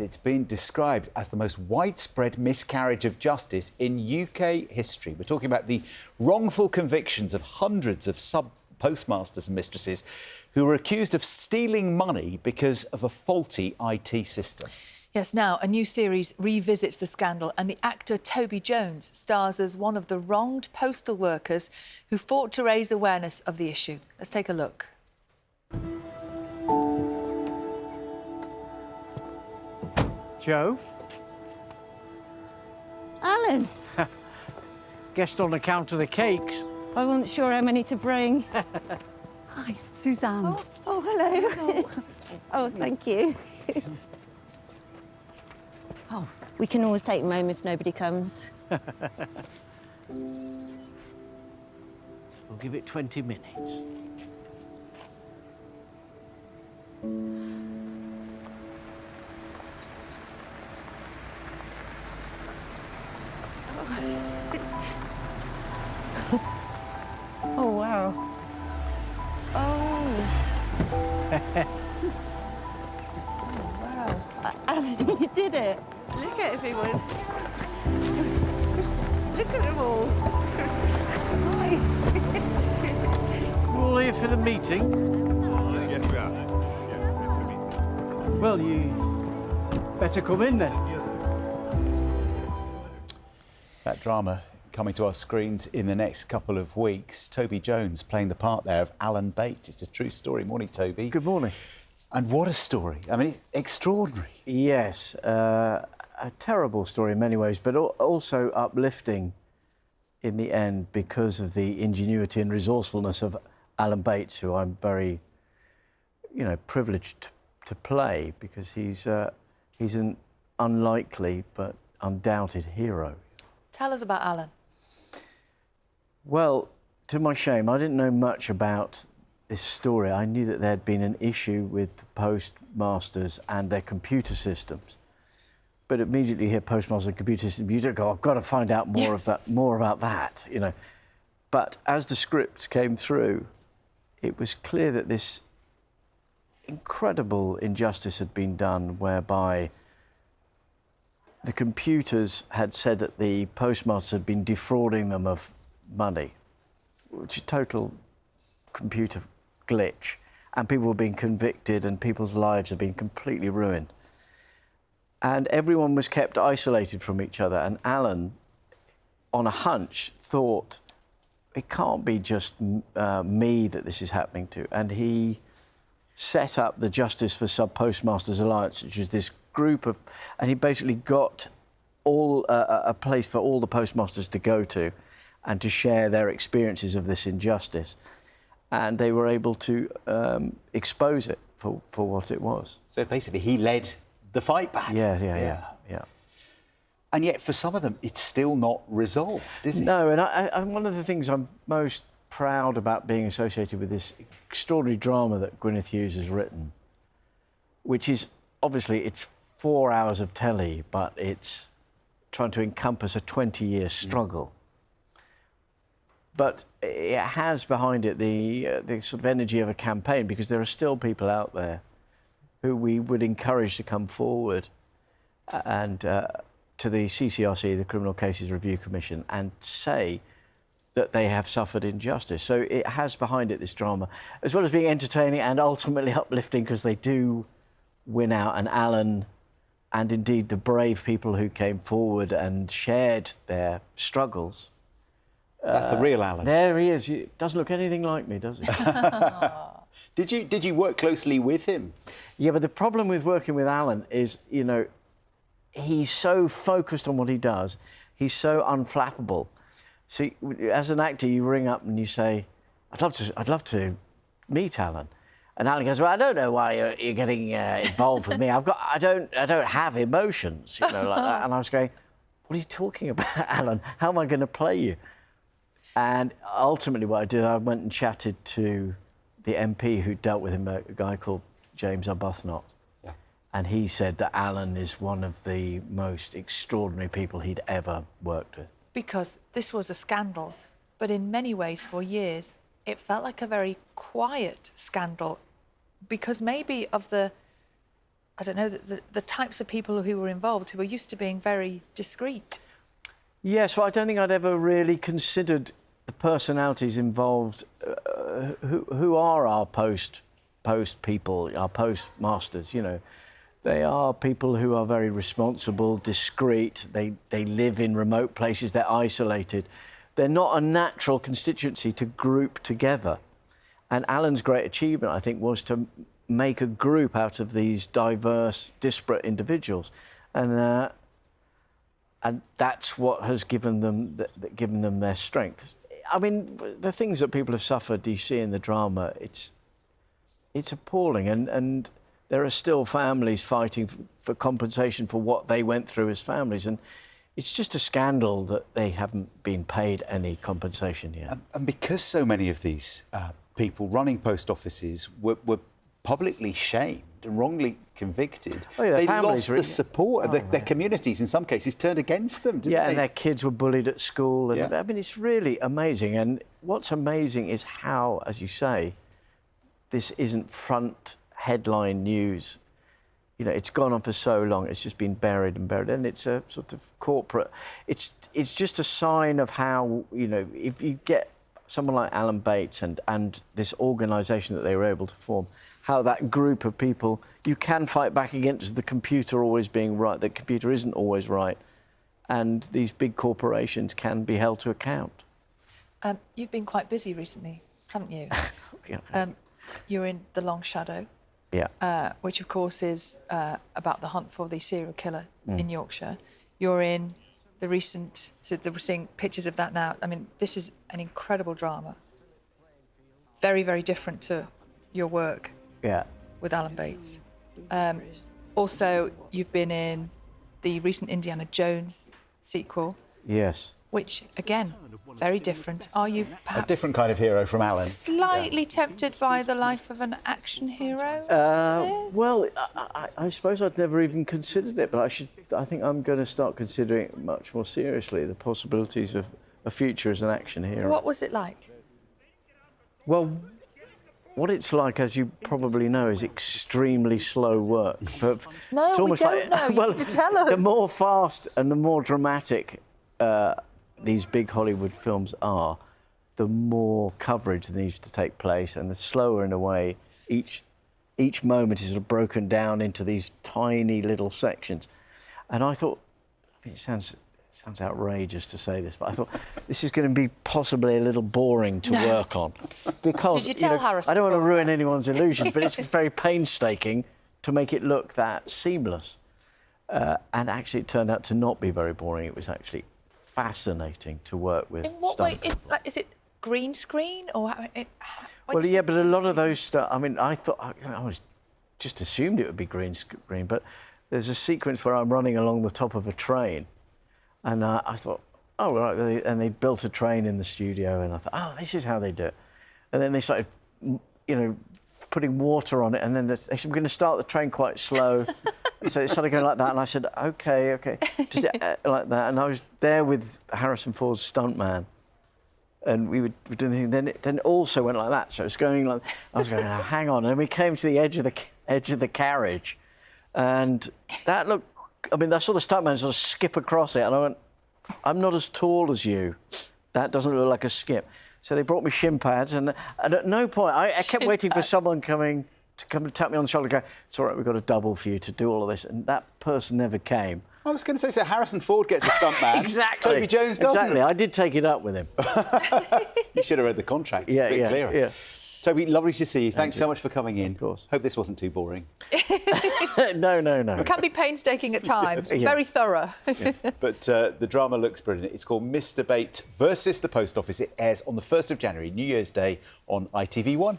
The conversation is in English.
it's been described as the most widespread miscarriage of justice in UK history. We're talking about the wrongful convictions of hundreds of sub-postmasters and mistresses who were accused of stealing money because of a faulty IT system. Yes, now a new series revisits the scandal, and the actor Toby Jones stars as one of the wronged postal workers who fought to raise awareness of the issue. Let's take a look. Joe? Alan, Guest on account of the cakes. I wasn't sure how many to bring. Hi, Suzanne. Oh, hello. Oh, thank you. Oh. We can always take them home if nobody comes. We'll give it 20 minutes. Oh, wow. Oh. Wow. Alan, you did it. Look at everyone. Look at them all. Hi. We're all here for the meeting. Yes, we are. Well, you better come in then. That drama coming to our screens in the next couple of weeks. Toby Jones playing the part there of Alan Bates. It's a true story. Morning, Toby. Good morning. And what a story. I mean, it's extraordinary. Yes, a terrible story in many ways, but also uplifting in the end because of the ingenuity and resourcefulness of Alan Bates, who I'm very, privileged to play, because he's an unlikely but undoubted hero. Tell us about Alan. Well, to my shame, I didn't know much about this story. I knew that there had been an issue with the postmasters and their computer systems. But immediately hear postmaster and computer system, you don't go, I've got to find out more about that, But as the scripts came through, it was clear that this incredible injustice had been done, whereby the computers had said that the postmasters had been defrauding them of money, which is total computer glitch, and people were being convicted and people's lives had been completely ruined. And everyone was kept isolated from each other, and Alan, on a hunch, thought, it can't be just me that this is happening to, and he set up the Justice for Sub-Postmasters Alliance, which was this group of... And he basically got a place for all the postmasters to go to and to share their experiences of this injustice. And they were able to expose it for what it was. So basically, he led the fight back. Yeah. And yet, for some of them, it's still not resolved, is it? No, and one of the things I'm most proud about being associated with this extraordinary drama that Gwyneth Hughes has written, which is, obviously, it's 4 hours of telly, but it's trying to encompass a 20-year struggle. But it has behind it the sort of energy of a campaign, because there are still people out there who we would encourage to come forward and to the CCRC, the Criminal Cases Review Commission, and say that they have suffered injustice. So it has behind it this drama, as well as being entertaining and ultimately uplifting, because they do win out, and Alan, and indeed the brave people who came forward and shared their struggles. That's the real Alan. There he is. He doesn't look anything like me, does he? Did you work closely with him? Yeah, but the problem with working with Alan is, he's so focused on what he does. He's so unflappable. So, as an actor, you ring up and you say, "I'd love to meet Alan," and Alan goes, "Well, I don't know why you're getting involved with me. I don't have emotions, like that." And I was going, "What are you talking about, Alan? How am I going to play you?" And ultimately, what I did, I went and chatted to the MP who dealt with him, a guy called James Arbuthnot. Yeah. And he said that Alan is one of the most extraordinary people he'd ever worked with. Because this was a scandal, but in many ways, for years, it felt like a very quiet scandal, because maybe of the I don't know, the types of people who were involved who were used to being very discreet. Yes, well, I don't think I'd ever really considered the personalities involved. Who are our post people, our postmasters? You know, they are people who are very responsible, discreet. They live in remote places. They're isolated. They're not a natural constituency to group together. And Alan's great achievement, I think, was to make a group out of these diverse, disparate individuals, and that's what has given them their strength. I mean, the things that people have suffered, you see in the drama, it's appalling, and there are still families fighting for compensation for what they went through as families, and it's just a scandal that they haven't been paid any compensation yet. And because so many of these people running post offices were publicly shamed and wrongly convicted, they lost the support. Their communities, in some cases, turned against them, didn't they? And their kids were bullied at school. And, I mean, it's really amazing. And what's amazing is how, as you say, this isn't front headline news. You know, it's gone on for so long. It's just been buried and buried. And it's a sort of corporate... It's just a sign of how, you know, if you get someone like Alan Bates and this organisation that they were able to form, how that group of people, you can fight back against the computer always being right. The computer isn't always right. And these big corporations can be held to account. You've been quite busy recently, haven't you? Yeah. You're in The Long Shadow, which, of course, is about the hunt for the serial killer in Yorkshire. You're in the recent... So we're seeing pictures of that now. I mean, this is an incredible drama. Very, very different to your work. Yeah. With Alan Bates. Also, you've been in the recent Indiana Jones sequel. Yes. Which, again, very different. Are you perhaps... A different kind of hero from Alan. Slightly tempted by the life of an action hero? Well, I suppose I'd never even considered it, but I think I'm going to start considering it much more seriously, the possibilities of a future as an action hero. What was it like? Well, what it's like, as you probably know, is extremely slow work. But no, it's almost we don't know. You need to tell us. The more fast and the more dramatic these big Hollywood films are, the more coverage needs to take place, and the slower, in a way, each moment is sort of broken down into these tiny little sections. And I thought, I mean, it sounds outrageous to say this, but I thought this is going to be possibly a little boring to work on. Because, did you tell Harrison? I don't want to ruin anyone's illusions, but it's very painstaking to make it look that seamless. And actually, it turned out to not be very boring. It was actually fascinating to work with. In what way? Is it green screen or? Well, yeah, but a lot of those stuff. I mean, I was just assumed it would be green screen, but there's a sequence where I'm running along the top of a train, and I thought, oh right, and they built a train in the studio, and I thought, oh, this is how they do it, and then they started, you know, putting water on it, and then they said, we're going to start the train quite slow. So it started going like that, and I said, OK, just like that. And I was there with Harrison Ford's stuntman, and we were doing the thing. Then it also went like that. So it was going like, I was going, oh, hang on. And we came to the edge of the carriage, and that looked. I mean, I saw the stuntman sort of skip across it, and I went, I'm not as tall as you. That doesn't look like a skip. So they brought me shin pads, and at no point I kept waiting for someone to come and tap me on the shoulder and go, it's all right, we've got a double for you to do all of this. And that person never came. I was going to say, so Harrison Ford gets a stuntman. Exactly. Toby Jones doesn't. Exactly. I did take it up with him. You should have read the contract. Yeah. Toby, lovely to see you. Thanks so much for coming in. Of course. Hope this wasn't too boring. No. It can be painstaking at times. Very thorough. But the drama looks brilliant. It's called Mr. Bate versus the Post Office. It airs on the 1st of January, New Year's Day, on ITV1.